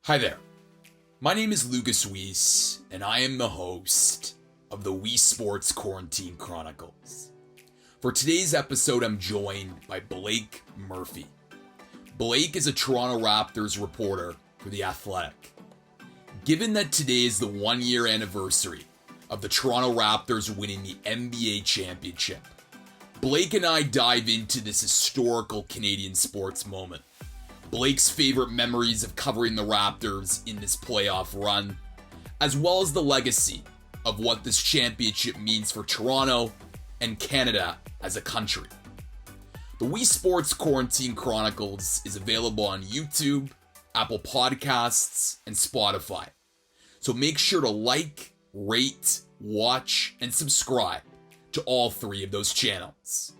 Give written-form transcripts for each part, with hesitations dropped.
Hi there. My name is Lucas Weiss, and I am the host of the Weesesports Quarantine Chronicles. For today's episode, I'm joined by Blake Murphy. Blake is a Toronto Raptors reporter for The Athletic. Given that today is the one-year anniversary of the Toronto Raptors winning the NBA championship, Blake and I dive into this historical Canadian sports moment. Blake's favorite memories of covering the Raptors in this playoff run, as well as the legacy of what this championship means for Toronto and Canada as a country. The Weesports Quarantine Chronicles is available on YouTube, Apple Podcasts, and Spotify. So make sure to like, rate, watch, and subscribe to all three of those channels.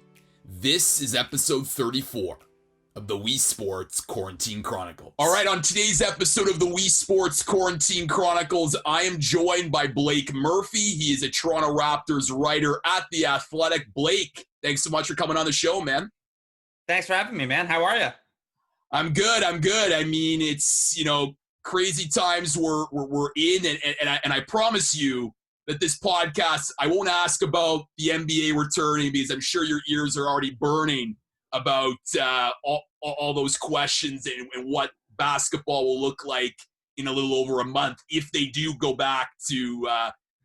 This is episode 34 of the Weesports Quarantine Chronicles. All right, on today's episode of the Weesports Quarantine Chronicles, I am joined by Blake Murphy. He is a Toronto Raptors writer at The Athletic. Blake, thanks so much for coming on the show, man. Thanks for having me, man. How are you? I'm good. I mean, it's, crazy times we're in, and I promise you that this podcast, I won't ask about the NBA returning because I'm sure your ears are already burning about all those questions and what basketball will look like in a little over a month if they do go back to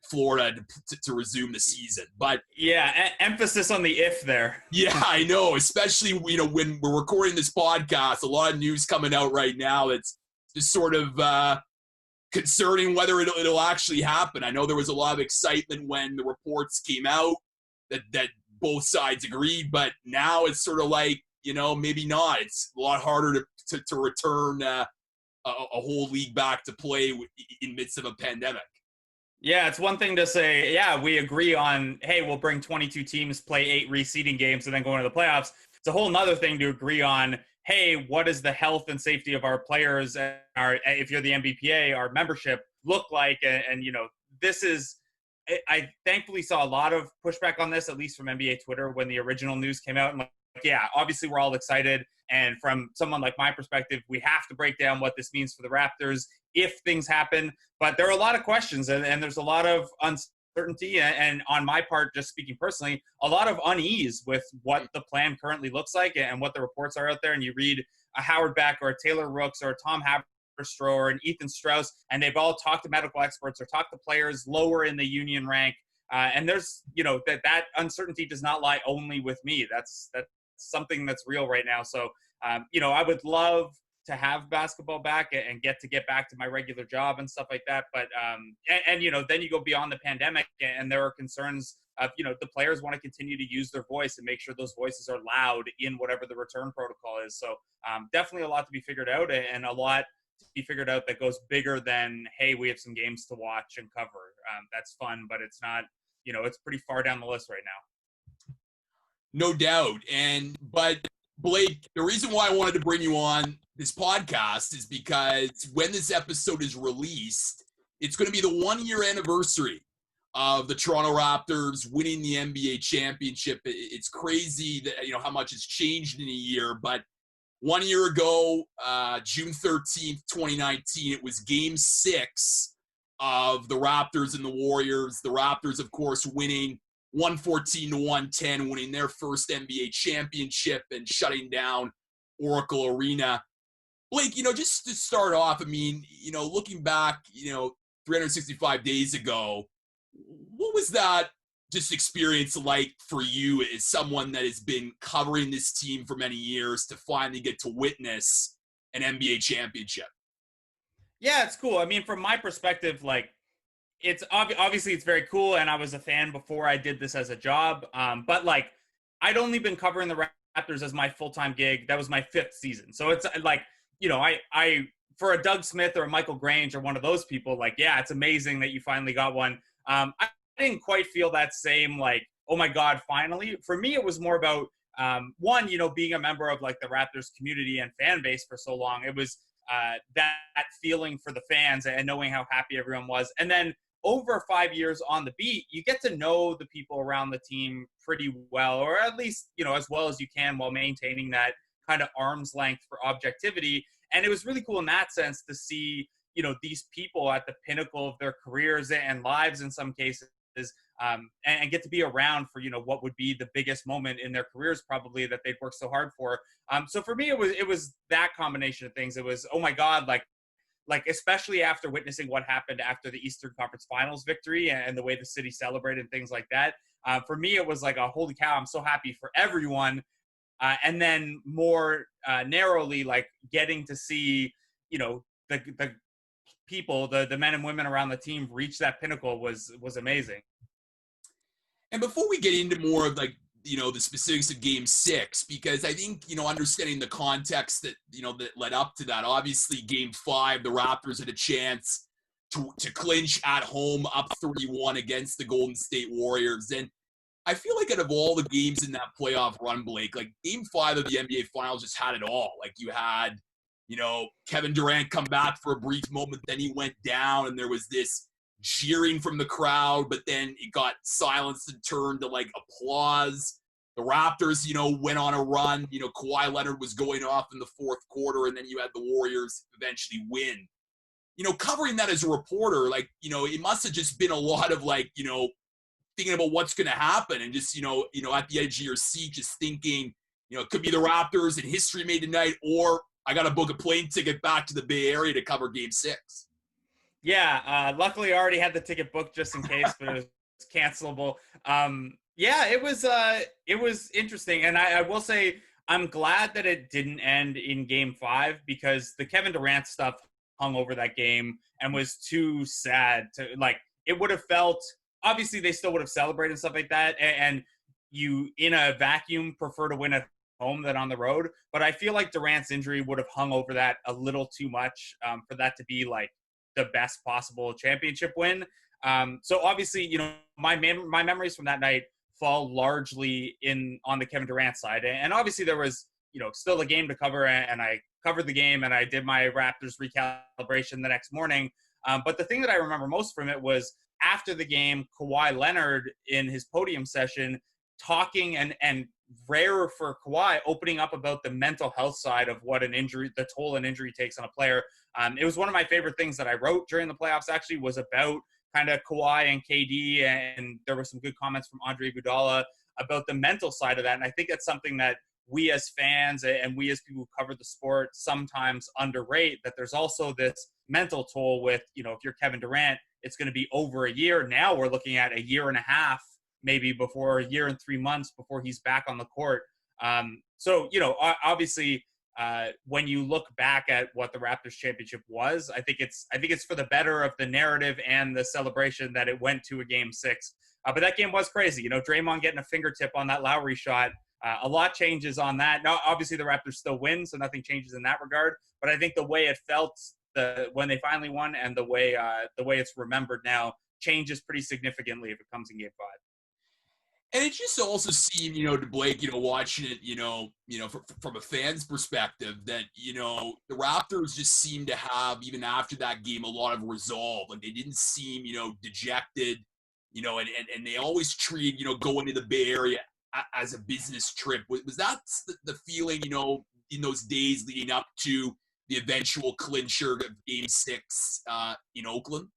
Florida to resume the season. But yeah, emphasis on the if there. Yeah, I know, especially when we're recording this podcast, a lot of news coming out right now that's just sort of concerning whether it'll actually happen. I know there was a lot of excitement when the reports came out that both sides agreed, but now it's sort of like, maybe not. It's a lot harder to return a whole league back to play in midst of a pandemic. Yeah, it's one thing to say, yeah, we agree on, hey, we'll bring 22 teams, play 8 reseeding games, and then go into the playoffs. It's a whole nother thing to agree on, hey, what does the health and safety of our players, and if you're the MBPA, our membership, look like? And this is, I thankfully saw a lot of pushback on this, at least from NBA Twitter, when the original news came out. And yeah, obviously we're all excited. And from someone like my perspective, we have to break down what this means for the Raptors if things happen. But there are a lot of questions, and there's a lot of uncertainty. And on my part, just speaking personally, a lot of unease with what the plan currently looks like and what the reports are out there. And you read a Howard Beck or a Taylor Rooks or a Tom Haberstroh and Ethan Strauss, and they've all talked to medical experts or talked to players lower in the union rank. And there's, that uncertainty does not lie only with me. That's something that's real right now. So, I would love to have basketball back and get back to my regular job and stuff like that. But, then you go beyond the pandemic, and there are concerns of, the players want to continue to use their voice and make sure those voices are loud in whatever the return protocol is. So definitely a lot to be figured out, and a lot to be figured out that goes bigger than, hey, we have some games to watch and cover. That's fun, but it's not, it's pretty far down the list right now. No doubt. But Blake, the reason why I wanted to bring you on this podcast is because when this episode is released, it's going to be the 1-year anniversary of the Toronto Raptors winning the NBA championship. It's crazy that, how much has changed in a year, but 1 year ago, June 13th, 2019, it was game 6 of the Raptors and the Warriors. The Raptors, of course, winning 114-110, winning their first NBA championship and shutting down Oracle Arena. Blake, just to start off, I mean, looking back, 365 days ago, what was that just experience like for you as someone that has been covering this team for many years to finally get to witness an NBA championship? Yeah, it's cool. I mean, from my perspective, it's obviously it's very cool, and I was a fan before I did this as a job. But I'd only been covering the Raptors as my full-time gig. That was my 5th season. So it's I for a Doug Smith or a Michael Grange or one of those people, yeah, it's amazing that you finally got one. I didn't quite feel that same oh my God, finally. For me, it was more about one, being a member of the Raptors community and fan base for so long. It was that feeling for the fans and knowing how happy everyone was. And then over 5 years on the beat, you get to know the people around the team pretty well, or at least, as well as you can, while maintaining that kind of arm's length for objectivity. And it was really cool in that sense to see, these people at the pinnacle of their careers and lives in some cases, and get to be around for, what would be the biggest moment in their careers probably that they'd worked so hard for. So for me, it was that combination of things. It was, oh my God, like especially after witnessing what happened after the Eastern Conference Finals victory and the way the city celebrated and things like that. For me, it was like a holy cow, I'm so happy for everyone. And then more narrowly, like getting to see, the people, the men and women around the team reach that pinnacle was amazing. And before we get into more of like, the specifics of Game 6, because I think, understanding the context that, that led up to that, obviously Game 5, the Raptors had a chance to clinch at home up 31 against the Golden State Warriors. And I feel like out of all the games in that playoff run, Blake, like Game 5 of the NBA Finals just had it all. Like you had, Kevin Durant come back for a brief moment, then he went down, and there was this jeering from the crowd, but then it got silenced and turned to like applause. The Raptors, went on a run. Kawhi Leonard was going off in the fourth quarter, and then you had the Warriors eventually win. Covering that as a reporter, like, it must have just been a lot of like, thinking about what's going to happen and just, at the edge of your seat, just thinking, it could be the Raptors and history made tonight, or I got to book a plane ticket back to the Bay Area to cover Game 6. Yeah, luckily I already had the ticket booked just in case, but it was cancelable. Yeah, it was interesting, and I will say I'm glad that it didn't end in Game 5 because the Kevin Durant stuff hung over that game and was too sad to like. It would have felt, obviously they still would have celebrated and stuff like that, and you in a vacuum prefer to win at home than on the road. But I feel like Durant's injury would have hung over that a little too much for that to be like the best possible championship win. So obviously, my memories from that night fall largely on the Kevin Durant side. And obviously there was, still a game to cover, and I covered the game and I did my Raptors recalibration the next morning. But the thing that I remember most from it was after the game, Kawhi Leonard in his podium session talking and rare for Kawhi, opening up about the mental health side of what an injury, the toll an injury takes on a player. It was one of my favorite things that I wrote during the playoffs, actually, was about kind of Kawhi and KD, and there were some good comments from Andre Iguodala about the mental side of that. And I think that's something that we as fans and we as people who cover the sport sometimes underrate, that there's also this mental toll with, if you're Kevin Durant, it's going to be over a year. Now we're looking at a year and a half, maybe before a year and 3 months before he's back on the court. So, obviously, when you look back at what the Raptors championship was, I think it's for the better of the narrative and the celebration that it went to a Game 6. But that game was crazy. Draymond getting a fingertip on that Lowry shot. A lot changes on that. Now, obviously, the Raptors still win, so nothing changes in that regard. But I think the way it felt when they finally won and the way it's remembered now changes pretty significantly if it comes in Game 5. And it just also seemed, to Blake, watching it, from a fan's perspective, that, the Raptors just seemed to have, even after that game, a lot of resolve. Like they didn't seem, dejected, and they always treated, going to the Bay Area as a business trip. Was that the feeling, in those days leading up to the eventual clincher of Game 6 in Oakland?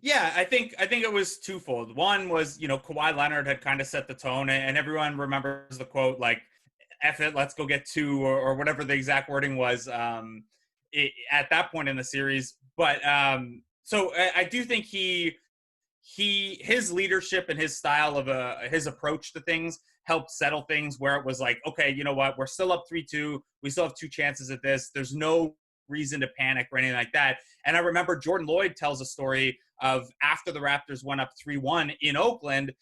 Yeah, I think it was twofold. One was, Kawhi Leonard had kind of set the tone, and everyone remembers the quote, like, F it, let's go get two, or whatever the exact wording was at that point in the series. But so I do think his leadership and his style of his approach to things helped settle things where it was like, okay, you know what, we're still up 3-2. We still have two chances at this. There's no reason to panic or anything like that. And I remember Jordan Lloyd tells a story of after the Raptors went up 3-1 in Oakland,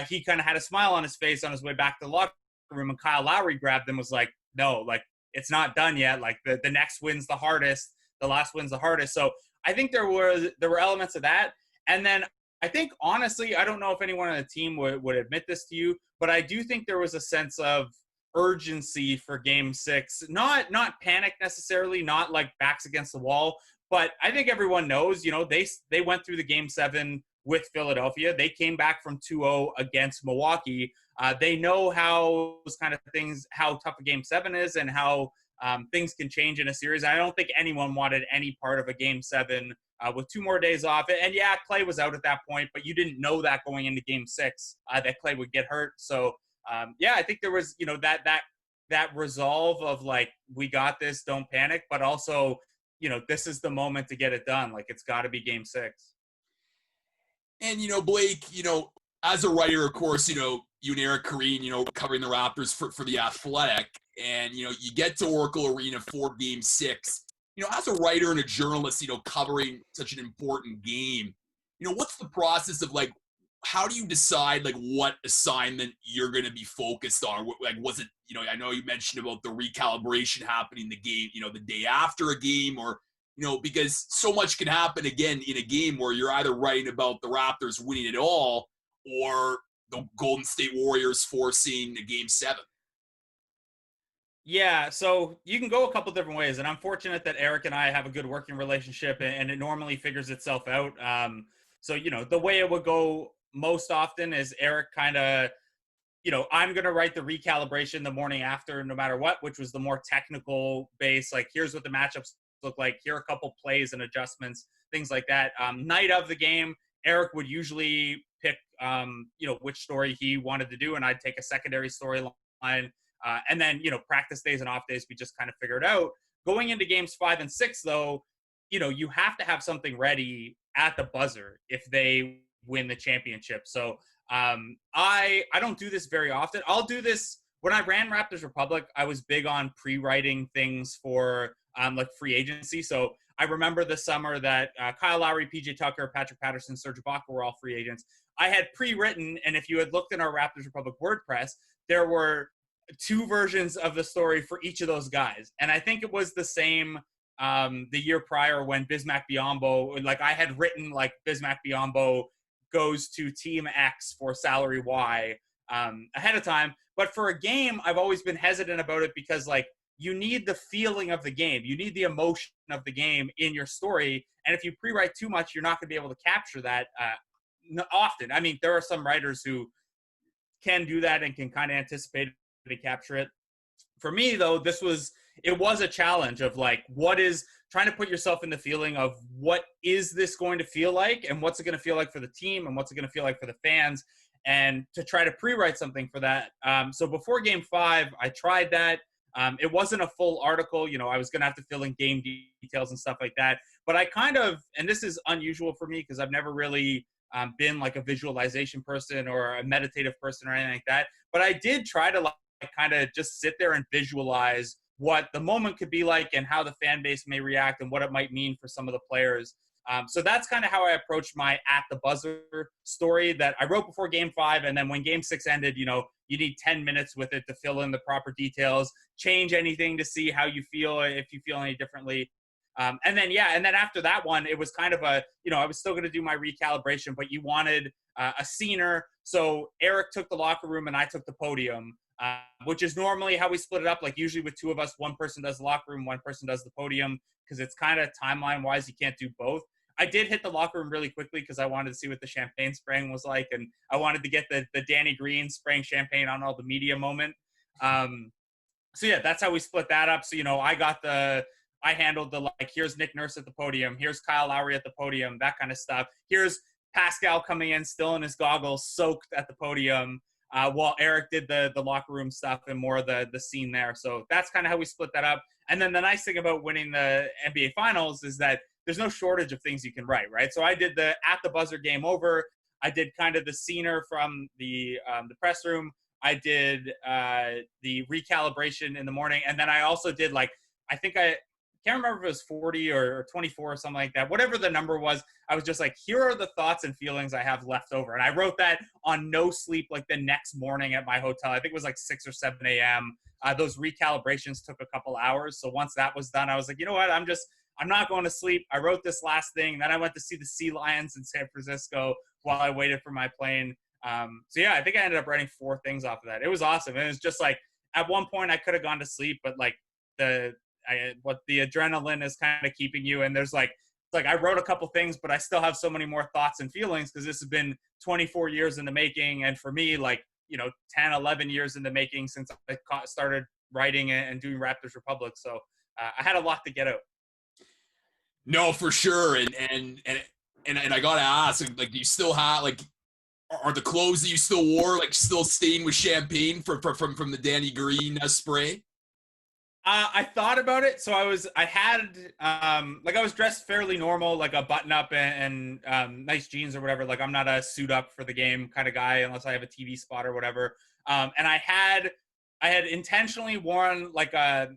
he kind of had a smile on his face on his way back to the locker room, and Kyle Lowry grabbed him, was like, no, like, it's not done yet. Like, the next win's the hardest. The last win's the hardest. So I think there were elements of that. And then I think, honestly, I don't know if anyone on the team would admit this to you, but I do think there was a sense of urgency for Game 6. Not panic necessarily, not like backs against the wall, but I think everyone knows, they went through the Game 7 with Philadelphia. They came back from 2-0 against Milwaukee. They know how tough a Game 7 is and how things can change in a series. I don't think anyone wanted any part of a game 7 with 2 more days off. And yeah, Clay was out at that point, but you didn't know that going into game 6 that Clay would get hurt. So yeah, I think there was, that resolve of like, we got this, don't panic, but also, this is the moment to get it done. Like, it's got to be game 6. And, Blake, as a writer, of course, you and Eric Kareen, covering the Raptors for The Athletic, and, you get to Oracle Arena for game 6. As a writer and a journalist, covering such an important game, what's the process of, like, how do you decide, like, what assignment you're going to be focused on? Like, was it, I know you mentioned about the recalibration happening the game, the day after a game, or, because so much can happen again in a game where you're either writing about the Raptors winning it all or the Golden State Warriors forcing a game 7. Yeah, so you can go a couple different ways, and I'm fortunate that Eric and I have a good working relationship, and it normally figures itself out. So, the way it would go most often is Eric kind of, I'm going to write the recalibration the morning after, no matter what, which was the more technical base. Like, here's what the matchups look like. Here are a couple plays and adjustments, things like that. Night of the game, Eric would usually pick, which story he wanted to do, and I'd take a secondary storyline. And then, practice days and off days, we just kind of figured out. Going into games 5 and 6, though, you have to have something ready at the buzzer if they win the championship. So I don't do this very often. I'll do this when I ran Raptors Republic. I was big on pre-writing things for like free agency. So I remember the summer that Kyle Lowry, PJ Tucker, Patrick Patterson, Serge Ibaka were all free agents. I had pre-written, and if you had looked in our Raptors Republic WordPress, there were 2 versions of the story for each of those guys. And I think it was the same the year prior when Bismack Biyombo, like I had written like Bismack Biyombo goes to team X for salary Y ahead of time. But for a game, I've always been hesitant about it because like you need the feeling of the game. You need the emotion of the game in your story. And if you pre-write too much, you're not going to be able to capture that often. I mean, there are some writers who can do that and can kind of anticipate to capture it. For me, though, it was a challenge of like, what is trying to put yourself in the feeling of what is this going to feel like, and what's it going to feel like for the team, and what's it going to feel like for the fans, and to try to pre-write something for that. So before game 5, I tried that. It wasn't a full article. I was going to have to fill in game details and stuff like that. But I kind of, and this is unusual for me because I've never really been like a visualization person or a meditative person or anything like that. But I did try to like kind of just sit there and visualize what the moment could be like and how the fan base may react and what it might mean for some of the players. So that's kind of how I approached my at the buzzer story that I wrote before game 5. And then when game 6 ended, you need 10 minutes with it to fill in the proper details, change anything to see how you feel, if you feel any differently. And then after that one, it was kind of I was still going to do my recalibration, but you wanted a scener. So Eric took the locker room and I took the podium. Which is normally how we split it up. Like usually with 2 of us, one person does the locker room, one person does the podium, because it's kind of timeline wise, you can't do both. I did hit the locker room really quickly because I wanted to see what the champagne spraying was like, and I wanted to get the Danny Green spraying champagne on all the media moment. So yeah, that's how we split that up. So I handled the like, here's Nick Nurse at the podium, here's Kyle Lowry at the podium, that kind of stuff. Here's Pascal coming in still in his goggles, soaked at the podium. While Eric did the locker room stuff and more of the scene there. So that's kind of how we split that up. And then the nice thing about winning the NBA Finals is that there's no shortage of things you can write, right? So I did the at the buzzer game over. I did kind of the scener from the press room. I did the recalibration in the morning. And then I also did like, I can't remember if it was 40 or 24 or something like that. Whatever the number was, I was just like, here are the thoughts and feelings I have left over. And I wrote that on no sleep, like the next morning at my hotel. I think it was like 6 or 7 a.m. Those recalibrations took a couple hours. So once that was done, I was like, you know what? I'm not going to sleep. I wrote this last thing. Then I went to see the Sea Lions in San Francisco while I waited for my plane. So yeah, I think I ended up writing 4 things off of that. It was awesome. And it was just like, at one point I could have gone to sleep, but like the adrenaline is kind of keeping you. And there's like I wrote a couple things, but I still have so many more thoughts and feelings because this has been 24 years in the making. And for me, like, 10, 11 years in the making since I started writing and doing Raptors Republic. So I had a lot to get out. No, for sure. And I gotta ask, like, do you still have like, are the clothes that you still wore like still stained with champagne from the Danny Green spray? I thought about it. So I was dressed fairly normal, like a button up and nice jeans or whatever. Like I'm not a suit up for the game kind of guy unless I have a TV spot or whatever. And I had intentionally worn like a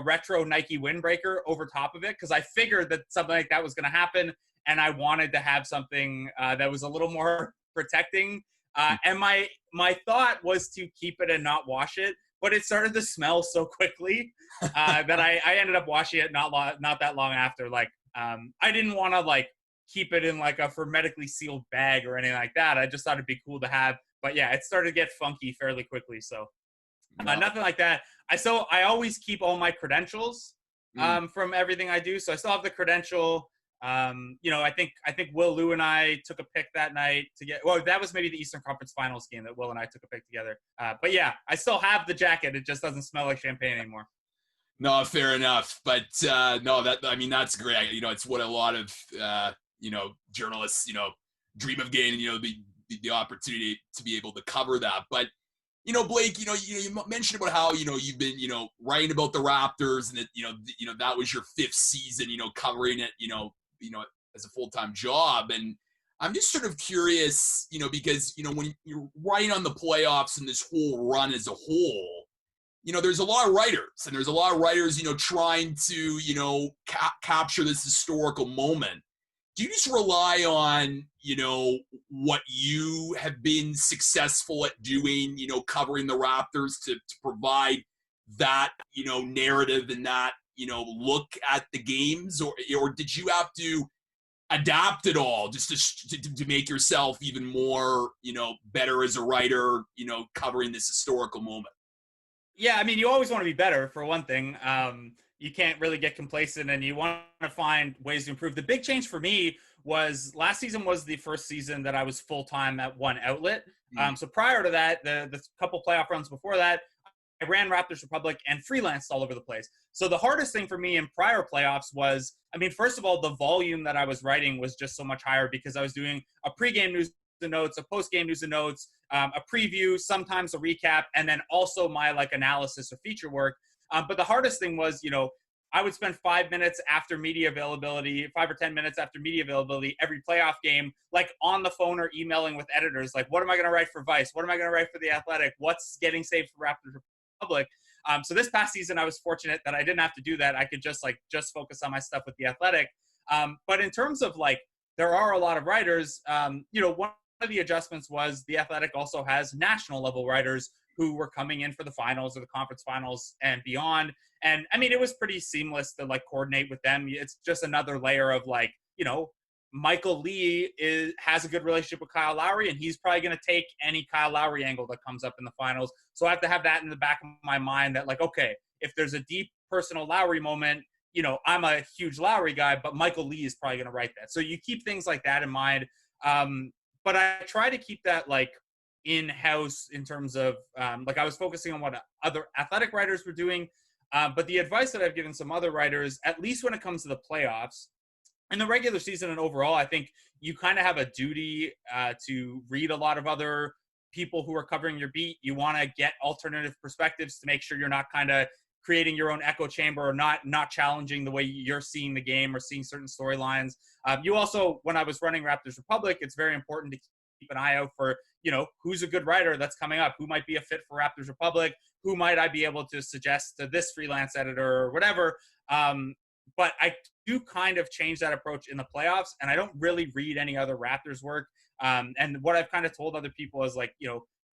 retro Nike windbreaker over top of it because I figured that something like that was going to happen, and I wanted to have something that was a little more protecting. And my thought was to keep it and not wash it, but it started to smell so quickly that I ended up washing it not that long after. Like I didn't want to like keep it in like a hermetically sealed bag or anything like that. I just thought it'd be cool to have. But yeah, it started to get funky fairly quickly. So nothing like that. I always keep all my credentials from everything I do. So I still have the credential. I think Will, Lou, and I took a pic that night to get. Well, that was maybe the Eastern Conference Finals game that Will and I took a pic together. But yeah, I still have the jacket. It just doesn't smell like champagne anymore. No, fair enough. But no, that's great. It's what a lot of journalists dream of getting the opportunity to be able to cover that. But Blake, you mentioned about how you've been writing about the Raptors, and that that was your 5th season covering it as a full-time job. And I'm just sort of curious, because when you're writing on the playoffs and this whole run as a whole, there's a lot of writers, and there's a lot of writers trying to capture this historical moment. Do you just rely on, what you have been successful at doing, covering the Raptors to provide that, narrative and that, look at the games? Or did you have to adapt it all just to make yourself even more, better as a writer, covering this historical moment? Yeah, I mean, you always want to be better, for one thing. You can't really get complacent, and you want to find ways to improve. The big change for me was last season was the first season that I was full-time at one outlet. So prior to that, the couple playoff runs before that, I ran Raptors Republic and freelanced all over the place. So the hardest thing for me in prior playoffs was, I mean, first of all, the volume that I was writing was just so much higher because I was doing a pregame news and notes, a postgame news and notes, a preview, sometimes a recap, and then also my like analysis or feature work. But the hardest thing was, I would spend 5 minutes after media availability, 5 or 10 minutes after media availability, every playoff game, like on the phone or emailing with editors. Like, what am I going to write for Vice? What am I going to write for The Athletic? What's getting saved for Raptors Republic? So this past season, I was fortunate that I didn't have to do that. I could just focus on my stuff with The Athletic. But in terms of like, there are a lot of writers, one of the adjustments was The Athletic also has national level writers who were coming in for the finals or the conference finals and beyond. And I mean, it was pretty seamless to like coordinate with them. It's just another layer of like, Michael Lee has a good relationship with Kyle Lowry, and he's probably going to take any Kyle Lowry angle that comes up in the finals. So I have to have that in the back of my mind that like, okay, if there's a deep personal Lowry moment, I'm a huge Lowry guy, but Michael Lee is probably going to write that. So you keep things like that in mind. But I try to keep that like in-house in terms of like I was focusing on what other athletic writers were doing. But the advice that I've given some other writers, at least when it comes to the playoffs, in the regular season and overall, I think you kind of have a duty to read a lot of other people who are covering your beat. You want to get alternative perspectives to make sure you're not kind of creating your own echo chamber or not challenging the way you're seeing the game or seeing certain storylines. You also, when I was running Raptors Republic, it's very important to keep an eye out for, who's a good writer that's coming up, who might be a fit for Raptors Republic, who might I be able to suggest to this freelance editor or whatever. But I do kind of change that approach in the playoffs, and I don't really read any other Raptors work. And what I've kind of told other people is like,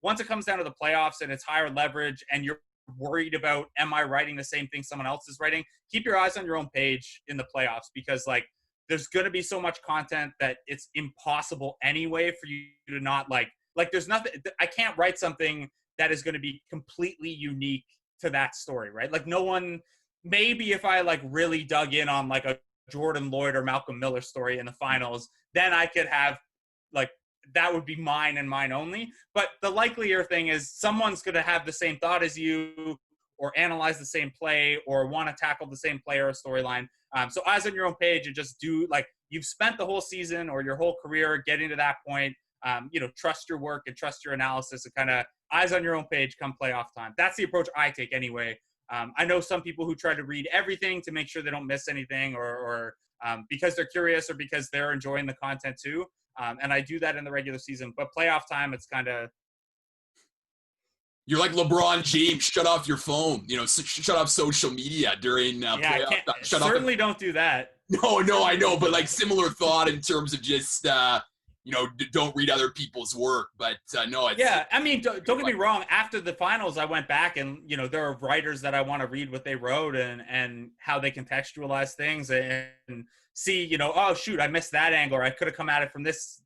once it comes down to the playoffs and it's higher leverage and you're worried about, am I writing the same thing someone else is writing? Keep your eyes on your own page in the playoffs, because like there's going to be so much content that it's impossible anyway for you to not like there's nothing, I can't write something that is going to be completely unique to that story, right? Like no one, maybe if I like really dug in on like a Jordan Lloyd or Malcolm Miller story in the finals, then I could have like, that would be mine and mine only. But the likelier thing is someone's going to have the same thought as you, or analyze the same play or want to tackle the same play or storyline. So eyes on your own page and just do, like, you've spent the whole season or your whole career getting to that point. Trust your work and trust your analysis and kind of eyes on your own page come playoff time. That's the approach I take anyway. I know some people who try to read everything to make sure they don't miss anything or because they're curious or because they're enjoying the content too. And I do that in the regular season, but playoff time, it's kind of. You're like LeBron James. Shut off your phone. Shut off social media during playoff time. Certainly don't do that. No, I know, but like similar thought in terms of just don't read other people's work. But no, yeah. I mean, don't get me wrong. After the finals, I went back and there are writers that I want to read what they wrote and how they contextualize things and see, oh shoot, I missed that angle, or I could have come at it from this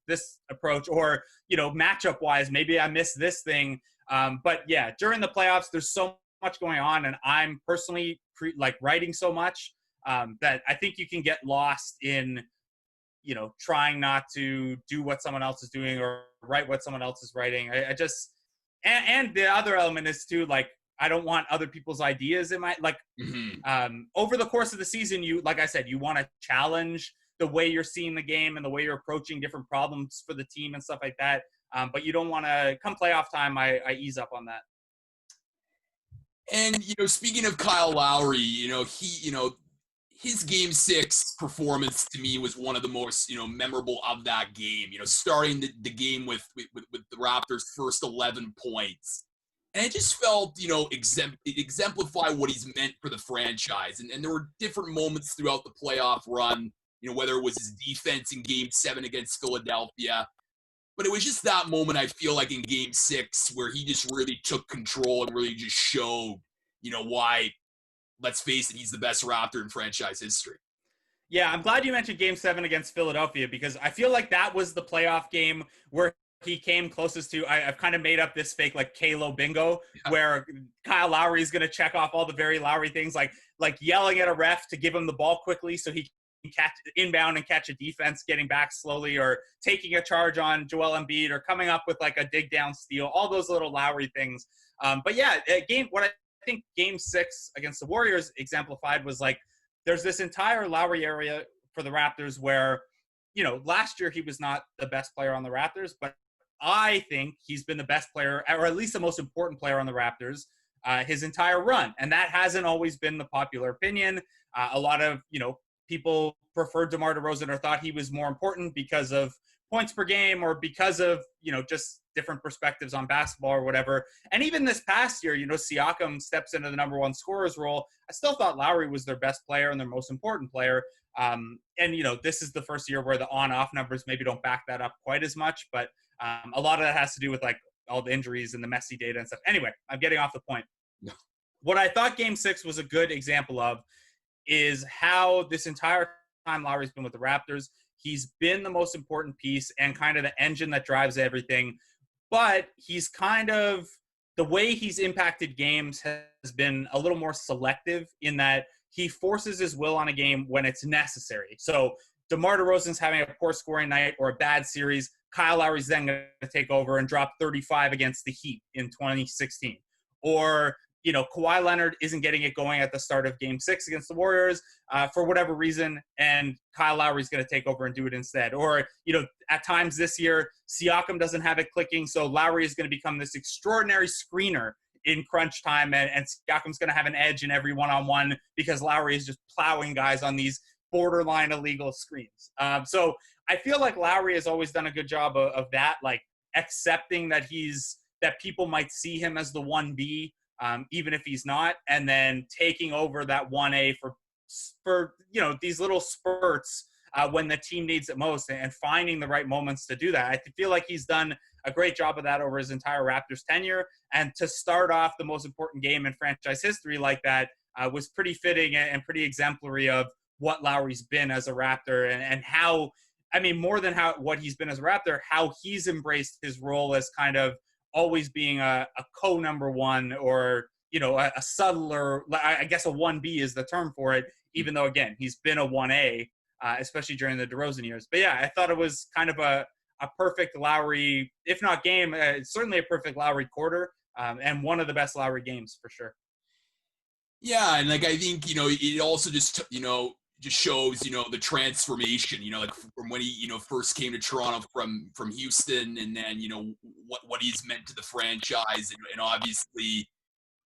approach, or matchup wise, maybe I missed this thing. But yeah, during the playoffs, there's so much going on, and I'm personally writing so much that I think you can get lost in trying not to do what someone else is doing or write what someone else is writing. I just and the other element is too, like, I don't want other people's ideas in my over the course of the season. You, like I said, you want to challenge the way you're seeing the game and the way you're approaching different problems for the team and stuff like that. But you don't want to come playoff time. I ease up on that. And speaking of Kyle Lowry, his Game 6 performance to me was one of the most memorable of that game. Starting the game with the Raptors' first 11 points. And it just felt, exemplify what he's meant for the franchise. And there were different moments throughout the playoff run, whether it was his defense in Game 7 against Philadelphia. But it was just that moment, I feel like, in Game 6 where he just really took control and really just showed, why, let's face it, he's the best Raptor in franchise history. Yeah, I'm glad you mentioned Game 7 against Philadelphia, because I feel like that was the playoff game where he came closest to, I've kind of made up this fake Kalo bingo, where Kyle Lowry is going to check off all the very Lowry things, like yelling at a ref to give him the ball quickly so he can catch inbound and catch a defense getting back slowly, or taking a charge on Joel Embiid, or coming up with a dig down steal, all those little Lowry things. But yeah, what I think Game 6 against the Warriors exemplified was there's this entire Lowry area for the Raptors where, last year he was not the best player on the Raptors, but I think he's been the best player, or at least the most important player on the Raptors his entire run. And that hasn't always been the popular opinion. A lot of, people preferred DeMar DeRozan or thought he was more important because of points per game or because of, just different perspectives on basketball or whatever. And even this past year, Siakam steps into the number one scorer's role. I still thought Lowry was their best player and their most important player. And, this is the first year where the on-off numbers maybe don't back that up quite as much. But a lot of that has to do with all the injuries and the messy data and stuff. Anyway, I'm getting off the point. No. What I thought Game 6 was a good example of is how this entire time Lowry's been with the Raptors, he's been the most important piece and kind of the engine that drives everything. But he's kind of, the way he's impacted games has been a little more selective in that he forces his will on a game when it's necessary. So DeMar DeRozan's having a poor scoring night or a bad series. Kyle Lowry's then going to take over and drop 35 against the Heat in 2016. Or, Kawhi Leonard isn't getting it going at the start of Game 6 against the Warriors for whatever reason, and Kyle Lowry's going to take over and do it instead. Or, at times this year, Siakam doesn't have it clicking, so Lowry is going to become this extraordinary screener in crunch time, and Siakam's going to have an edge in every one-on-one because Lowry is just plowing guys on these borderline illegal screens. So I feel like Lowry has always done a good job of that, accepting that that people might see him as the 1B, even if he's not, and then taking over that 1A for these little spurts when the team needs it most, and finding the right moments to do that. I feel like he's done a great job of that over his entire Raptors tenure, and to start off the most important game in franchise history like that was pretty fitting and pretty exemplary of what Lowry's been as a Raptor, and how, more than what he's been as a Raptor, how he's embraced his role as kind of always being a co-number one, or, a subtler, I guess a 1B is the term for it, even though, again, he's been a 1A, especially during the DeRozan years. But yeah, I thought it was kind of a perfect Lowry, if not game, certainly a perfect Lowry quarter, and one of the best Lowry games for sure. Yeah, and like I think it also just shows the transformation. Like from when he first came to Toronto from Houston, and then what he's meant to the franchise, and obviously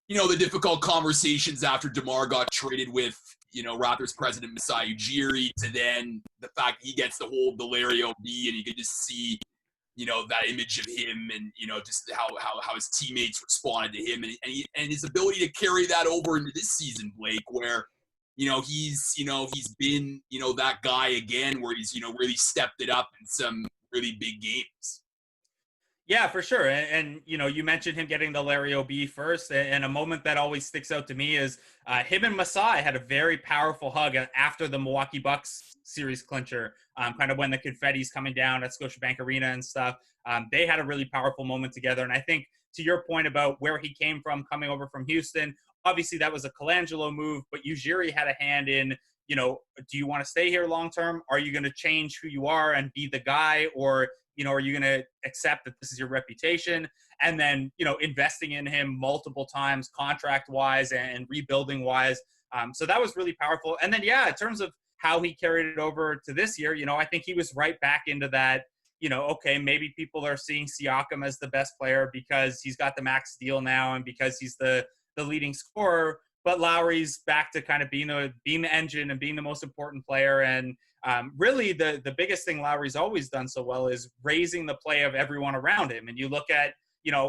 the difficult conversations after DeMar got traded with Raptors president Masai Ujiri, to then the fact he gets to hold the Larry OB, and you can just see that image of him, and just how his teammates responded to him, and his ability to carry that over into this season, Blake, where he's been that guy again, where he's really stepped it up in some really big games. Yeah, for sure. And you mentioned him getting the Larry OB first, and a moment that always sticks out to me is him and Masai had a very powerful hug after the Milwaukee Bucks series clincher, kind of when the confetti's coming down at Scotiabank Arena and stuff. They had a really powerful moment together. And I think to your point about where he came from, coming over from Houston, obviously that was a Colangelo move, but Ujiri had a hand in, do you want to stay here long term? Are you going to change who you are and be the guy, or are you going to accept that this is your reputation? And then, investing in him multiple times, contract wise and rebuilding wise. So that was really powerful. And then, in terms of how he carried it over to this year, I think he was right back into that, okay, maybe people are seeing Siakam as the best player because he's got the max deal now and because he's the leading scorer. But Lowry's back to kind of being the engine and being the most important player. And really, the biggest thing Lowry's always done so well is raising the play of everyone around him. And you look at,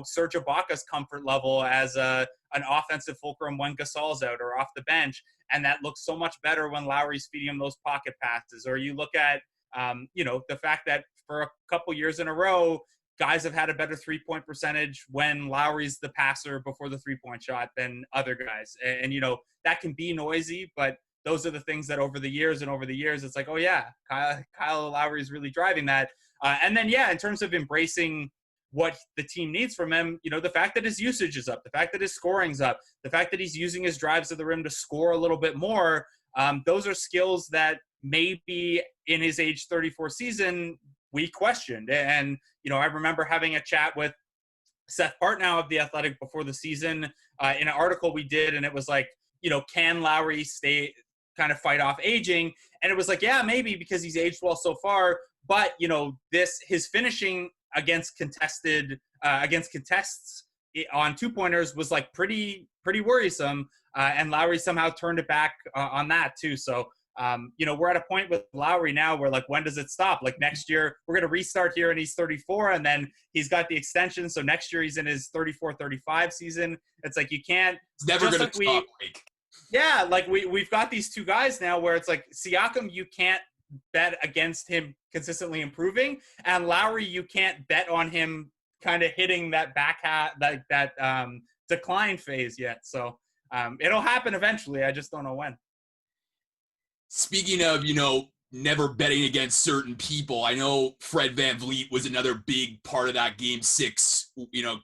Serge Ibaka's comfort level as an offensive fulcrum when Gasol's out or off the bench, and that looks so much better when Lowry's feeding him those pocket passes. Or you look at, the fact that for a couple years in a row, guys have had a better three-point percentage when Lowry's the passer before the three-point shot than other guys. And that can be noisy, but those are the things that over the years, it's like, oh yeah, Kyle Lowry is really driving that. And then, in terms of embracing what the team needs from him, the fact that his usage is up, the fact that his scoring's up, the fact that he's using his drives to the rim to score a little bit more, those are skills that maybe in his age 34 season, we questioned. And, I remember having a chat with Seth Partnow of The Athletic before the season in an article we did, and it was like, can Lowry kind of fight off aging? And it was like, yeah, maybe, because he's aged well so far, but his finishing against contests on 2-pointers was like pretty worrisome, and Lowry somehow turned it back on that too. So we're at a point with Lowry now where, like, when does it stop? Like, next year we're going to restart here and he's 34, and then he's got the extension, so next year he's in his 34-35 season. It's like, you can't, it's never going to stop. Yeah, like we've got these two guys now where it's like Siakam, you can't bet against him consistently improving, and Lowry, you can't bet on him kind of hitting that back half, that decline phase yet. So it'll happen eventually. I just don't know when. Speaking of, never betting against certain people, I know Fred VanVleet was another big part of that Game 6,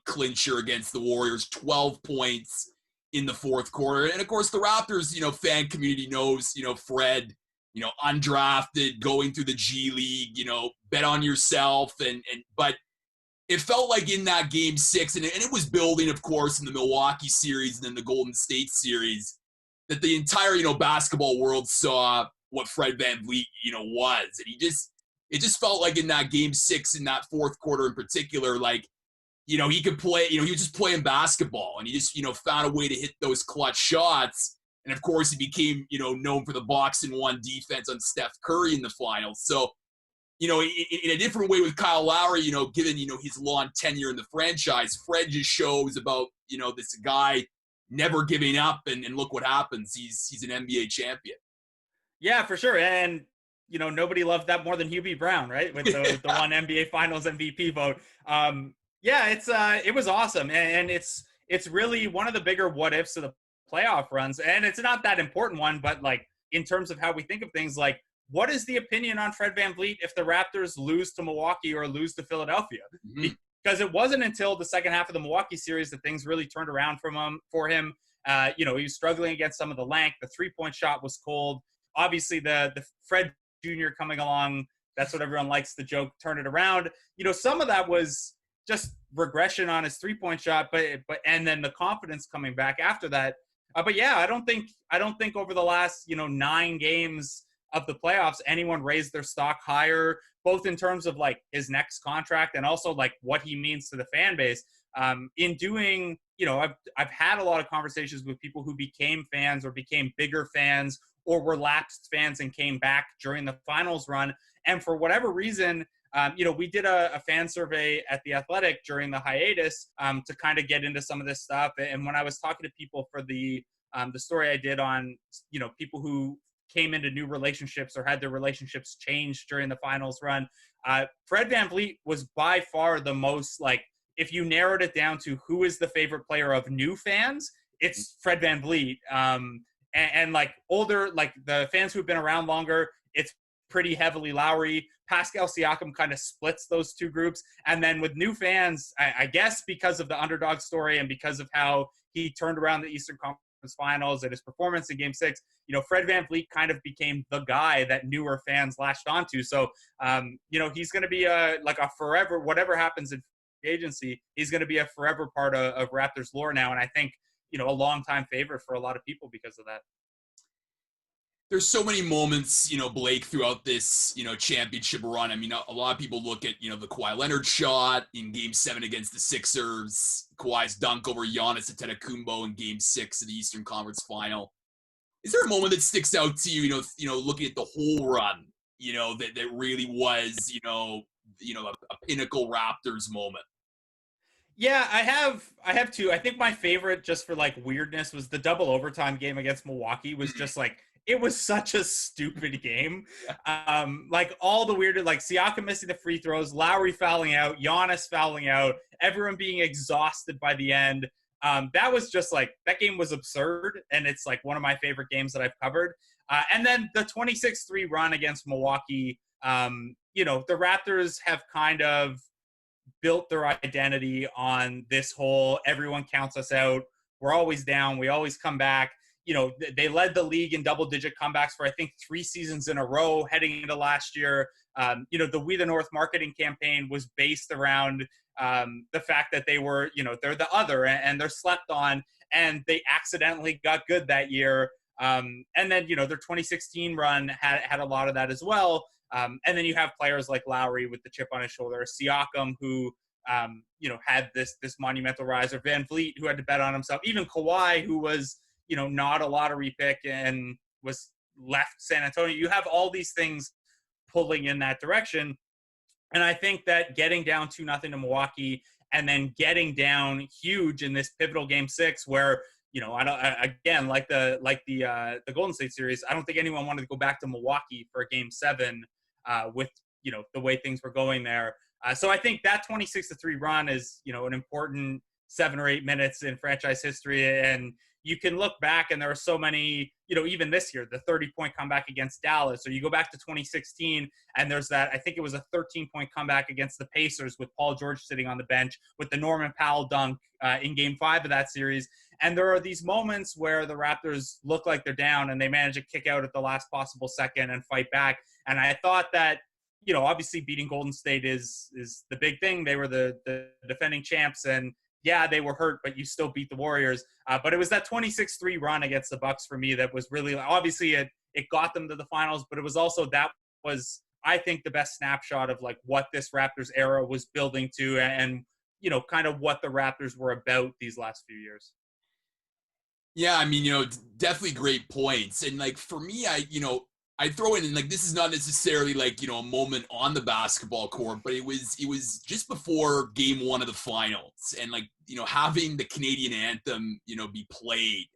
clincher against the Warriors. 12 points in the fourth quarter. And, of course, the Raptors, fan community knows, Fred, undrafted, going through the G League, bet on yourself. But it felt like in that Game 6, and it was building, of course, in the Milwaukee series and then the Golden State series, that the entire, basketball world saw what Fred VanVleet, was. And it just felt like in that Game 6, in that fourth quarter in particular, like, he could play, he was just playing basketball, and he just, found a way to hit those clutch shots. And of course, he became, known for the box and one defense on Steph Curry in the finals. So, in a different way with Kyle Lowry, given, his long tenure in the franchise, Fred just shows about, this guy never giving up, and look what happens. He's an NBA champion. Yeah, for sure. And, nobody loved that more than Hubie Brown, right? With the one NBA Finals MVP vote. It was awesome. And it's really one of the bigger what ifs of the playoff runs. And it's not that important one, but like in terms of how we think of things, like what is the opinion on Fred VanVleet if the Raptors lose to Milwaukee or lose to Philadelphia? Mm-hmm. Because it wasn't until the second half of the Milwaukee series that things really turned around for him. He was struggling against some of the length. The three-point shot was cold. Obviously, the Fred Jr. coming along, that's what everyone likes to joke, turn it around. Some of that was just regression on his three-point shot, but and then the confidence coming back after that. But yeah, I don't think over the last 9 games of the playoffs anyone raised their stock higher, both in terms of like his next contract and also like what he means to the fan base. In doing, I've had a lot of conversations with people who became fans or became bigger fans or were lapsed fans and came back during the finals run. And for whatever reason, we did a fan survey at The Athletic during the hiatus to kind of get into some of this stuff. And when I was talking to people for the story I did on, people who came into new relationships or had their relationships changed during the finals run, Fred VanVleet was by far the most, like, if you narrowed it down to who is the favorite player of new fans, it's Fred VanVleet. And like older, like the fans who've been around longer, it's pretty heavily Lowry. Pascal Siakam kind of splits those two groups. And then with new fans, I guess because of the underdog story and because of how he turned around the Eastern Conference Finals and his performance in Game 6, Fred VanVleet kind of became the guy that newer fans latched onto. So, he's going to be a forever, whatever happens in agency, he's going to be a forever part of Raptors lore now. And I think, a longtime favorite for a lot of people because of that. There's so many moments, Blake, throughout this, championship run. I mean, a lot of people look at, the Kawhi Leonard shot in Game 7 against the Sixers, Kawhi's dunk over Giannis Antetokounmpo in Game 6 of the Eastern Conference Final. Is there a moment that sticks out to you, looking at the whole run, that really was, a pinnacle Raptors moment? Yeah, I have two. I think my favorite, just for like weirdness, was the double overtime game against Milwaukee. Was just like, it was such a stupid game. Like all the weird, like Siakam missing the free throws, Lowry fouling out, Giannis fouling out, everyone being exhausted by the end. That was just like, that game was absurd, and it's like one of my favorite games that I've covered. And then the 26-3 run against Milwaukee. The Raptors have kind of built their identity on this whole everyone counts us out, we're always down, we always come back. They led the league in double-digit comebacks for I think 3 seasons in a row heading into last year. The We the North marketing campaign was based around the fact that they were, they're the other and they're slept on, and they accidentally got good that year. And then, their 2016 run had a lot of that as well. And then you have players like Lowry with the chip on his shoulder, Siakam, who, had this monumental rise, or VanVleet, who had to bet on himself, even Kawhi, who was, not a lottery pick and was left San Antonio. You have all these things pulling in that direction. And I think that getting down 2-0 to Milwaukee and then getting down huge in this pivotal Game 6 where, I don't, again, like the Golden State series, I don't think anyone wanted to go back to Milwaukee for a Game 7 with, the way things were going there. So I think that 26-3 run is, an important 7 or 8 minutes in franchise history. And you can look back, and there are so many, even this year, the 30-point comeback against Dallas, or you go back to 2016, and there's that, I think it was a 13-point comeback against the Pacers with Paul George sitting on the bench, with the Norman Powell dunk in Game 5 of that series. And there are these moments where the Raptors look like they're down, and they manage to kick out at the last possible second and fight back. And I thought that, obviously beating Golden State is the big thing. They were the defending champs, and yeah, they were hurt, but you still beat the Warriors. But it was that 26-3 run against the Bucks for me that was really, obviously it got them to the finals, but it was also, that was, I think, the best snapshot of like what this Raptors era was building to, and kind of what the Raptors were about these last few years. Yeah, I mean, definitely great points. And like for me, I throw in, like, this is not necessarily like, a moment on the basketball court, but it was just before Game 1 of the finals, and like, having the Canadian anthem, be played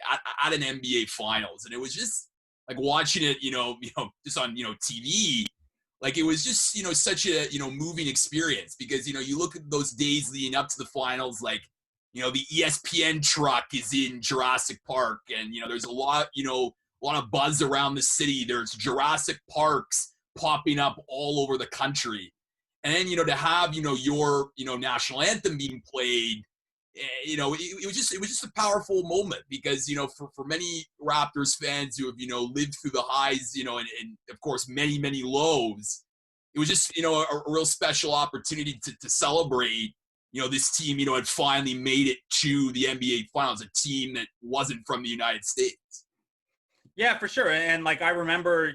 at an NBA finals. And it was just like watching it, just on, TV, like it was just, such a, moving experience, because, you look at those days leading up to the finals, like, the ESPN truck is in Jurassic Park, and, there's a lot of buzz around the city. There's Jurassic Parks popping up all over the country. And then, to have, your, national anthem being played, it was just a powerful moment, because, for many Raptors fans who have, lived through the highs, and of course, many, many lows, it was just, a real special opportunity to celebrate, this team, had finally made it to the NBA Finals, a team that wasn't from the United States. Yeah, for sure. And like I remember,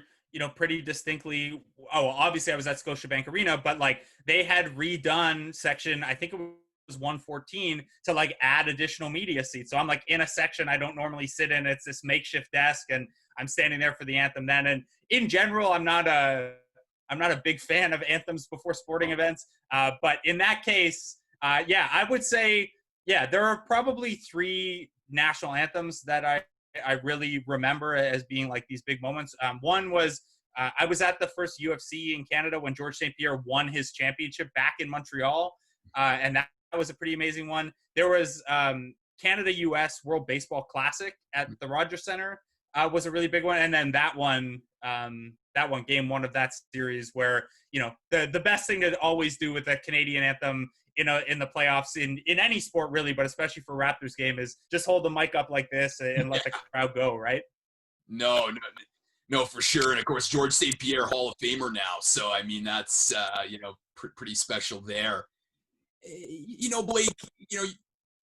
pretty distinctly. Oh, obviously I was at Scotiabank Arena, but like they had redone section. I think it was 114 to like add additional media seats. So I'm like in a section I don't normally sit in. It's this makeshift desk, and I'm standing there for the anthem then. And in general, I'm not a big fan of anthems before sporting events. But in that case, yeah, I would say, yeah, there are probably three national anthems that I really remember as being like these big moments. One was I was at the first UFC in Canada when Georges St-Pierre won his championship back in Montreal, and that was a pretty amazing one. There was Canada-US World Baseball Classic at the Rogers Centre was a really big one, and then that one, game one of that series where the best thing to always do with the Canadian anthem in the playoffs in any sport really, but especially for Raptors game, is just hold the mic up like this and let the crowd go, right? No, for sure. And of course, Georges St-Pierre, Hall of Famer now. So, I mean, that's, pretty special there. Blake,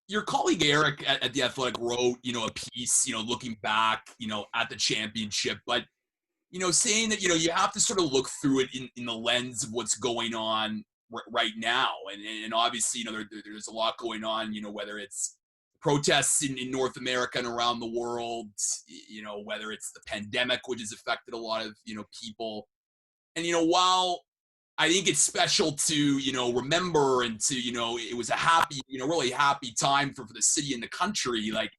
your colleague Eric at The Athletic wrote, a piece, looking back, at the championship, but, saying that, you have to sort of look through it in the lens of what's going on right now. And obviously, there's a lot going on, whether it's protests in North America and around the world, whether it's the pandemic, which has affected a lot of, people. And, while I think it's special to, remember and to, it was a happy, really happy time for the city and the country. Like,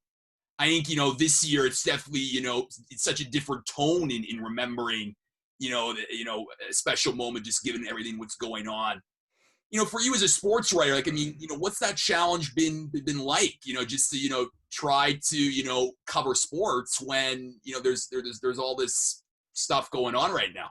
I think, this year it's definitely, it's such a different tone in remembering, a special moment, just given everything what's going on. For you as a sports writer, like, I mean, what's that challenge been like, just to, try to, cover sports when, there's all this stuff going on right now?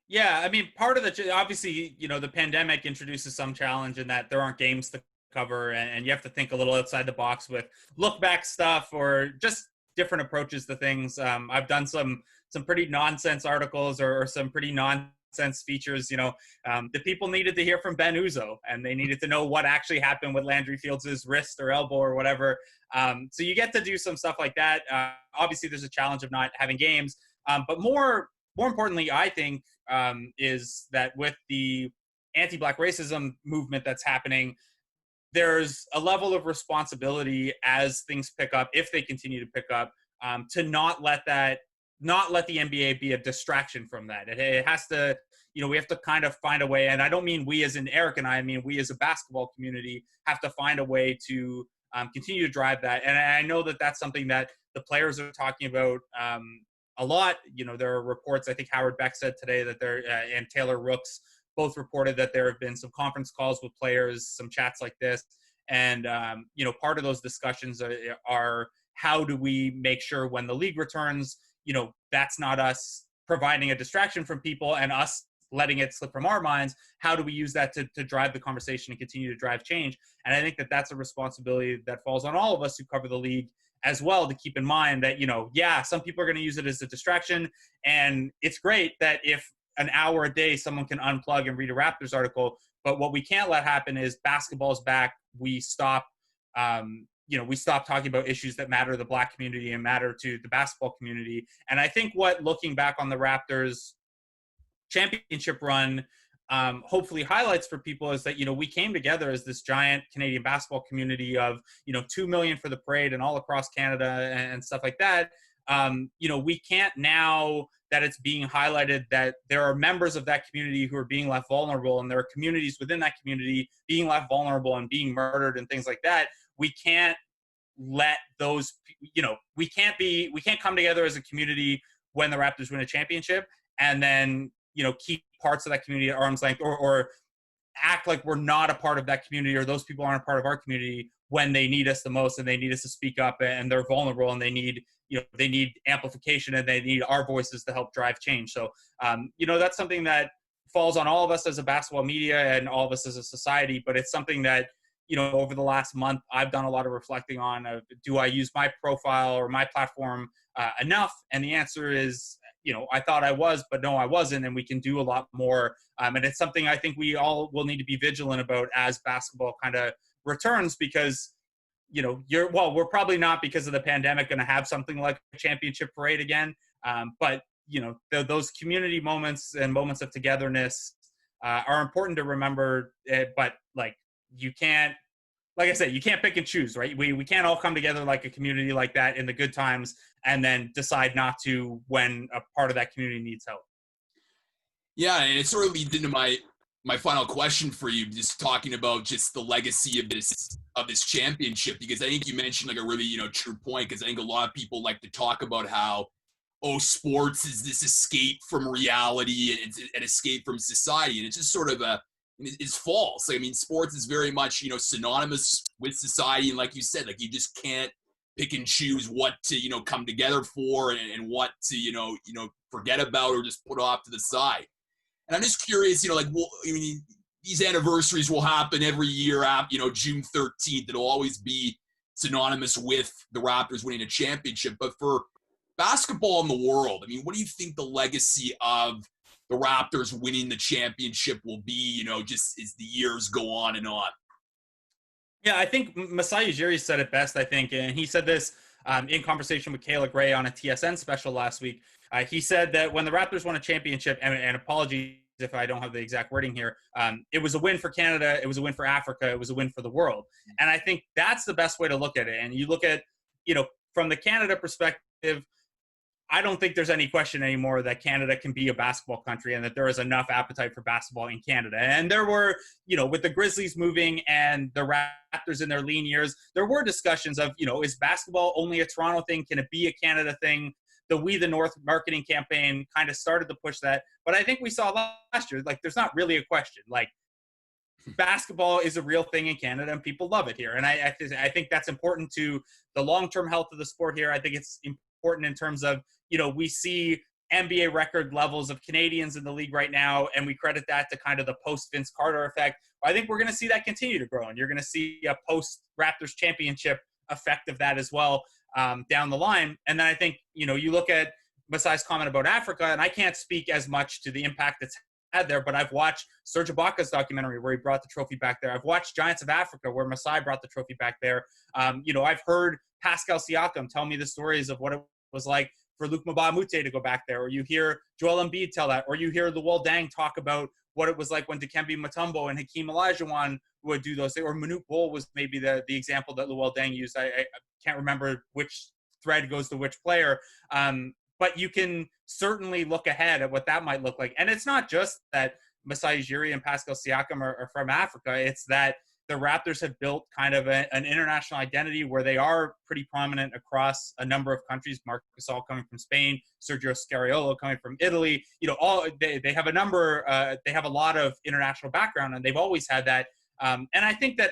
Yeah, I mean, part of obviously, the pandemic introduces some challenge in that there aren't games to cover, and you have to think a little outside the box with look back stuff or just different approaches to things. I've done some pretty nonsense articles or some pretty nonsense features. The people needed to hear from Ben Uzo, and they needed to know what actually happened with Landry Fields' wrist or elbow or whatever. So you get to do some stuff like that. Obviously, there's a challenge of not having games, but more importantly, I think, is that with the anti-Black racism movement that's happening, there's a level of responsibility as things pick up, if they continue to pick up, to not let the NBA be a distraction from that. It has to, we have to kind of find a way, and I don't mean we as in Eric and I mean we as a basketball community have to find a way to continue to drive that. And I know that that's something that the players are talking about a lot. There are reports, I think Howard Beck said today that and Taylor Rooks both reported that there have been some conference calls with players, some chats like this. And, part of those discussions are how do we make sure when the league returns, that's not us providing a distraction from people and us letting it slip from our minds. How do we use that to drive the conversation and continue to drive change? And I think that that's a responsibility that falls on all of us who cover the league as well, to keep in mind that, some people are going to use it as a distraction. And it's great that if an hour a day someone can unplug and read a Raptors article, but what we can't let happen is basketball's back. We stop, we stop talking about issues that matter to the Black community and matter to the basketball community. And I think what looking back on the Raptors championship run hopefully highlights for people is that, we came together as this giant Canadian basketball community of, 2 million for the parade and all across Canada and stuff like that. We can't, now that it's being highlighted that there are members of that community who are being left vulnerable, and there are communities within that community being left vulnerable and being murdered and things like that. We can't let those, we can't come together as a community when the Raptors win a championship and then, keep parts of that community at arm's length or act like we're not a part of that community, or those people aren't a part of our community when they need us the most and they need us to speak up and they're vulnerable and they need amplification and they need our voices to help drive change. So, that's something that falls on all of us as a basketball media and all of us as a society, but it's something that, over the last month, I've done a lot of reflecting on. Do I use my profile or my platform enough? And the answer is, I thought I was, but no, I wasn't, and we can do a lot more. And it's something I think we all will need to be vigilant about as basketball kind of returns, because we're probably not, because of the pandemic, going to have something like a championship parade again. But those community moments and moments of togetherness are important to remember. But you can't, like I said, you can't pick and choose, right? We can't all come together like a community like that in the good times and then decide not to when a part of that community needs help. Yeah, and it sort of leads into my final question for you, just talking about just the legacy of this championship, because I think you mentioned like a really true point, because I think a lot of people like to talk about how sports is this escape from reality and it's an escape from society, and it's just sort of is false. I mean, sports is very much synonymous with society, and like you said, like you just can't pick and choose what to come together for and what to forget about or just put off to the side. And I'm just curious, these anniversaries will happen every year at June 13th. It'll always be synonymous with the Raptors winning a championship. But for basketball in the world, I mean, what do you think the legacy of the Raptors winning the championship will be, just as the years go on and on? Yeah, I think Masai Ujiri said it best, I think. And he said this in conversation with Kayla Gray on a TSN special last week. He said that when the Raptors won a championship, and apologies if I don't have the exact wording here, it was a win for Canada, it was a win for Africa, it was a win for the world. And I think that's the best way to look at it. And you look at, from the Canada perspective, I don't think there's any question anymore that Canada can be a basketball country and that there is enough appetite for basketball in Canada. And there were, with the Grizzlies moving and the Raptors in their lean years, there were discussions of, is basketball only a Toronto thing? Can it be a Canada thing? The We the North marketing campaign kind of started to push that. But I think we saw last year, there's not really a question. Basketball is a real thing in Canada and people love it here. And I think that's important to the long-term health of the sport here. I think it's important in terms of, we see NBA record levels of Canadians in the league right now, and we credit that to kind of the post-Vince Carter effect. I think we're going to see that continue to grow, and you're going to see a post-Raptors championship effect of that as well down the line. And then I think, you look at Masai's comment about Africa, and I can't speak as much to the impact it's had there, but I've watched Serge Ibaka's documentary where he brought the trophy back there. I've watched Giants of Africa where Masai brought the trophy back there. I've heard Pascal Siakam tell me the stories of what it was like for Luc Mbah a Moute to go back there, or you hear Joel Embiid tell that, or you hear Luol Deng talk about what it was like when Dikembe Mutombo and Hakeem Olajuwon would do those things, or Manute Bol was maybe the example that Luol Deng used. I can't remember which thread goes to which player, but you can certainly look ahead at what that might look like. And it's not just that Masai Ujiri and Pascal Siakam are from Africa, it's that the Raptors have built kind of an international identity where they are pretty prominent across a number of countries. Marc Gasol coming from Spain, Sergio Scariolo coming from Italy. They have they have a lot of international background, and they've always had that. And I think that,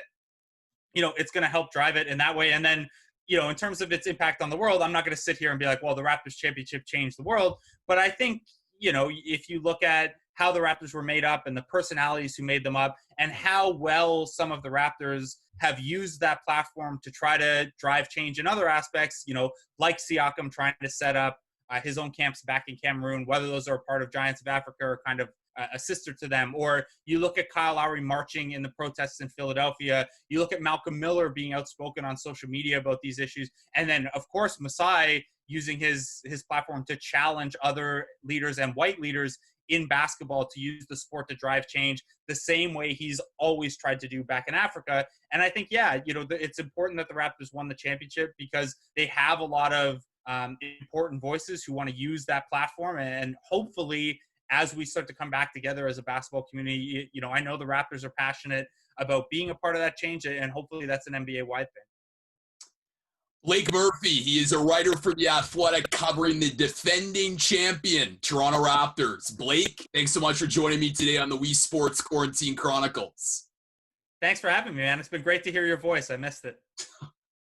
it's going to help drive it in that way. And then, in terms of its impact on the world, I'm not going to sit here and be like, well, the Raptors championship changed the world. But I think, if you look at how the Raptors were made up and the personalities who made them up and how well some of the Raptors have used that platform to try to drive change in other aspects, like Siakam trying to set up his own camps back in Cameroon, whether those are part of Giants of Africa or kind of a sister to them, or you look at Kyle Lowry marching in the protests in Philadelphia, you look at Malcolm Miller being outspoken on social media about these issues, and then, of course, Masai using his platform to challenge other leaders and white leaders in basketball to use the sport to drive change the same way he's always tried to do back in Africa. And I think, it's important that the Raptors won the championship because they have a lot of important voices who want to use that platform. And hopefully, as we start to come back together as a basketball community, I know the Raptors are passionate about being a part of that change, and hopefully that's an NBA-wide thing. Blake Murphy, he is a writer for The Athletic covering the defending champion, Toronto Raptors. Blake, thanks so much for joining me today on the Weesports Quarantine Chronicles. Thanks for having me, man. It's been great to hear your voice. I missed it.